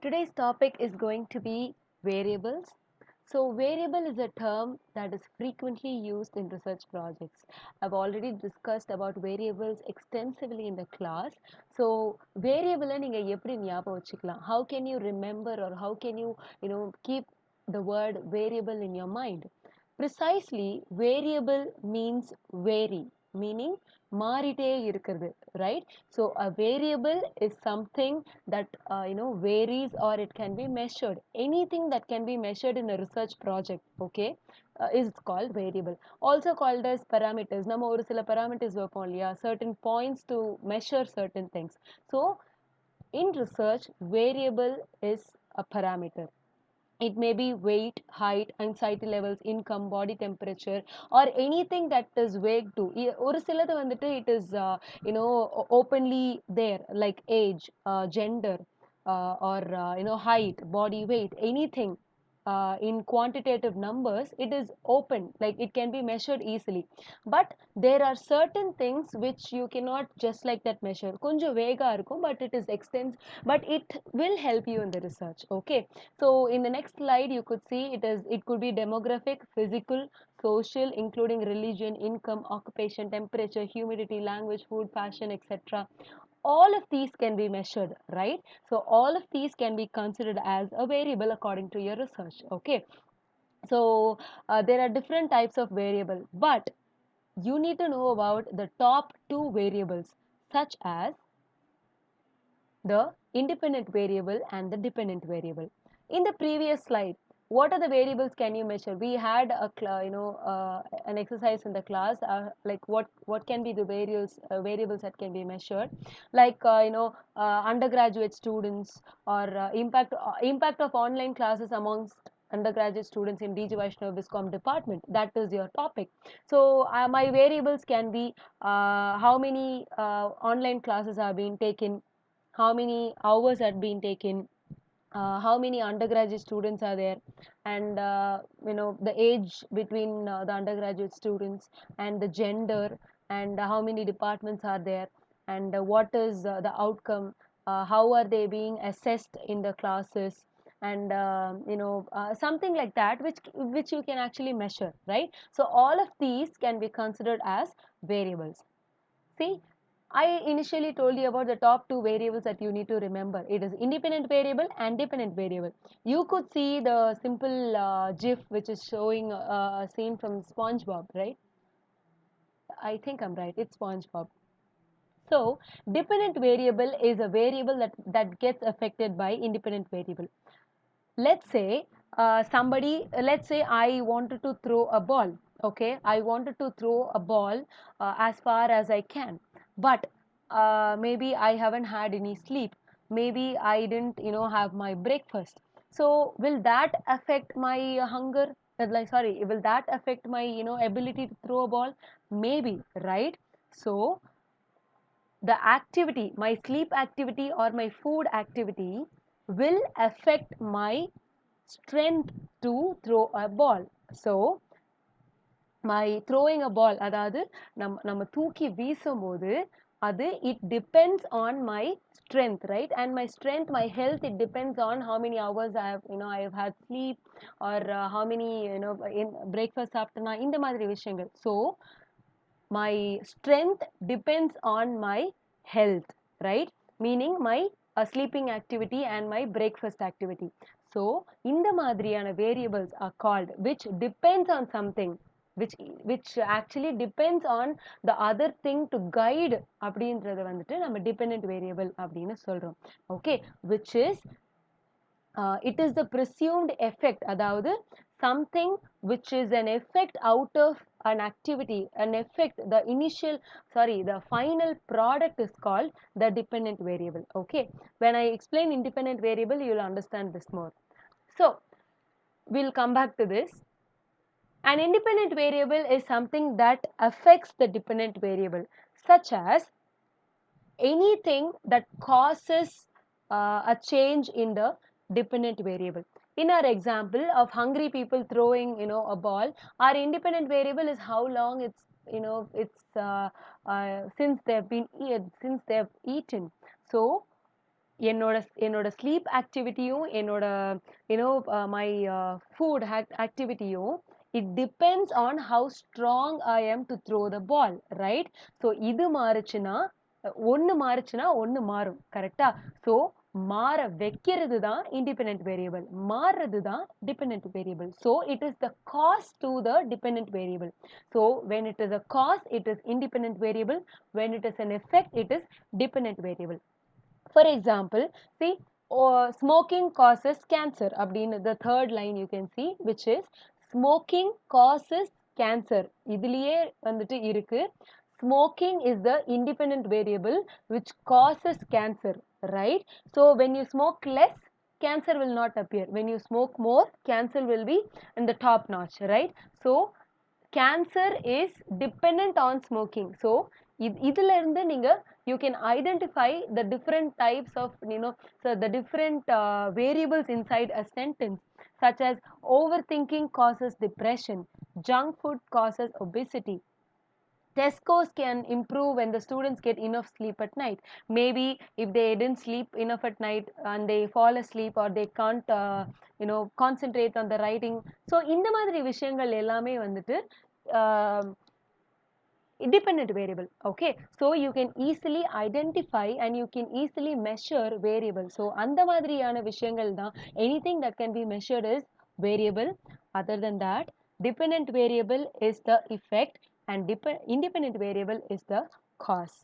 Today's topic is going to be variables. So, variable is a term that is frequently used in research projects. I've already discussed about variables extensively in the class. So, variable நீங்க எப்படி ஞாபகம் வச்சுக்கலாம்? How can you remember or how can you keep the word variable in your mind? Precisely, variable means vary, meaning மாறிட்டே இருக்கிறது, right? So a variable is something that varies, or it can be measured. Anything that can be measured in a research project, okay, is called variable. Also called as parameters. நம்ம ஒரு சில parameters வைப்போம் இல்லையா, certain points to measure certain things. So in research, variable is a parameter. It may be weight, height, anxiety levels, income, body temperature, or anything that is vague to. ஒரு சிலது வந்துட்டு it is openly there, like age, gender, or height, body weight, anything in quantitative numbers, it is open, like it can be measured easily. But there are certain things which you cannot just like that measure. கொஞ்சம் வேகா இருக்கும், but it is extends, but it will help you in the research. Okay, so in the next slide you could see it could be demographic, physical, social, including religion, income, occupation, temperature, humidity, language, food, fashion, etc. All of these can be measured, right? So all of these can be considered as a variable according to your research. Okay, so there are different types of variable, but you need to know about the top two variables, such as the independent variable and the dependent variable. In the previous slide, what are the variables can you measure? We had an exercise in the class, like what can be the variables that can be measured, like undergraduate students, or impact of online classes amongst undergraduate students in DG Vaishnav Viscom department. That is your topic. So my variables can be how many online classes are being taken, how many hours had been taken, how many undergraduate students are there, and the age between the undergraduate students, and the gender, and how many departments are there, and what is the outcome, how are they being assessed in the classes, and something like that, which you can actually measure, right? So all of these can be considered as variables. See, I initially told you about the top two variables that you need to remember. It is independent variable and dependent variable. You could see the simple GIF which is showing a scene from SpongeBob, right? I think I'm right. It's SpongeBob. So, dependent variable is a variable that gets affected by independent variable. Let's say let's say I wanted to throw a ball. Okay, I wanted to throw a ball as far as I can, but maybe I haven't had any sleep, maybe I didn't have my breakfast. So will that affect my hunger? Like, sorry, will that affect my ability to throw a ball? Maybe, right? So the activity, my sleep activity or my food activity, will affect my strength to throw a ball. So my throwing a ball, அதாவது நம்ம தூக்கி வீசும்போது அது it depends on my strength, right? And my strength, my health, it depends on how many hours I have had sleep, or how many in breakfast சாப்பிட்டேனா, இந்த மாதிரி விஷயங்கள். So my strength depends on my health, right? Meaning my sleeping activity and my breakfast activity. So இந்த மாதிரியான variables are called, which depends on something, which actually depends on the other thing to guide, அப்படின்றத வந்துட்டு நம்ம dependent variable அப்படின்னு சொல்றோம். Okay, which is it is the presumed effect, அதாவது something which is an effect out of an activity, an effect, the final product is called the dependent variable. Okay, when I explain independent variable, you will understand this more. So we'll come back to this. An independent variable is something that affects the dependent variable, such as anything that causes a change in the dependent variable. In our example of hungry people throwing a ball, our independent variable is how long it's since they've eaten. So என்னோட என்னோட sleep ஆக்டிவிட்டியும் என்னோட my food ஆக்டிவிட்டியும் it depends on how strong I am to throw the ball right. So இது மாறுச்சுன்னா ஒன்று மாறும் கரெக்டா. ஸோ மாற வைக்கிறது தான் இண்டிபெண்ட் வேரியபிள், மாறுறது தான் depend variable. So it is the cause to the depend variable. So when it is a cause it is independent variable, when it is an effect it is dependent variable. For example, see, smoking causes cancer அப்படின்னு the third line you can see, which is smoking causes cancer. இதுலயே வந்துட்டு இருக்கு smoking is the independent variable which causes cancer, right? So when you smoke less, cancer will not appear. When you smoke more, cancer will be in the top notch, right? So cancer is dependent on smoking. So இதுல இருந்து நீங்க you can identify the different types of so the different variables inside a sentence, such as overthinking causes depression, junk food causes obesity, Tesco's can improve when the students get enough sleep at night. Maybe if they didn't sleep enough at night and they fall asleep or they can't concentrate on the writing. So இந்த மாதிரி விஷயங்கள் எல்லாமே வந்துட்டு independent variable. Okay, so you can easily identify and you can easily measure variable. So அந்த மாதிரியான விஷயங்கள் தான் anything that can be measured is variable. Other than that, dependent variable is the effect and independent variable is the cause.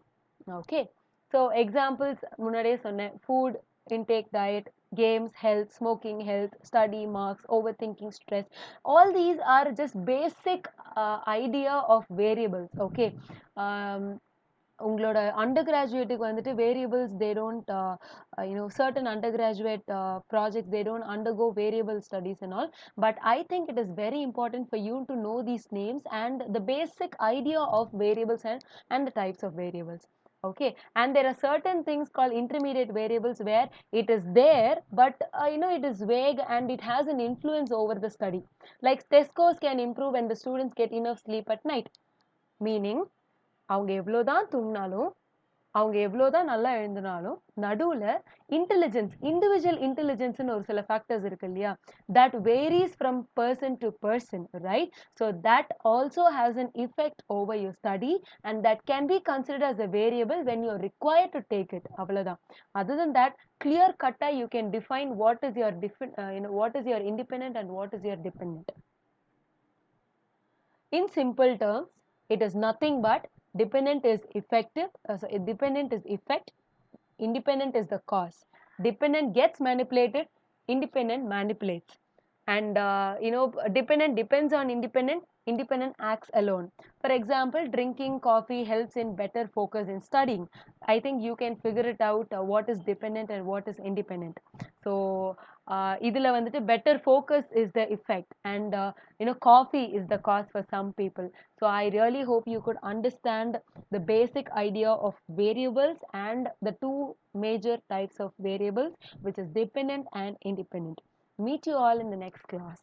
Okay, so examples முன்னாடியே சொன்னேன், food intake, diet, games, health, smoking, health, study, marks, overthinking, stress. All these are just basic idea of variables. Okay, உங்களோட under கிராஜுவேட்டுக்கு வந்துட்டு variables they don't certain undergraduate projects they don't undergo variable studies and all, but I think it is very important for you to know these names and the basic idea of variables and the types of variables. Okay, and there are certain things called intermediate variables where it is there but it is vague and it has an influence over the study. Like Tesco's can improve when the students get enough sleep at night, meaning அவங்க எவ்வளோதான் தூங்கினாலும் அவங்க எவ்வளோதான் நல்லா எழுந்தினாலும் நடுவில் intelligence, individual இன்டெலிஜென்ஸ்னு ஒரு சில factors இருக்கு இல்லையா, that varies from person to person, right? So that also has an effect over your study and that can be considered as a variable when you're required to take it. அவ்வளோதான். Other than that, clear cut you can define what is your what is your independent and what is your dependent. In simple terms, it is nothing but dependent is effective, dependent is effect, independent is the cause. Dependent gets manipulated, independent manipulates. And dependent depends on independent, independent acts alone. For example, drinking coffee helps in better focus in studying. I think you can figure it out what is dependent and what is independent. So இதுல வந்துட்டு better focus is the effect and coffee is the cause for some people. So I really hope you could understand the basic idea of variables and the two major types of variables, which is dependent and independent. Meet you all in the next class.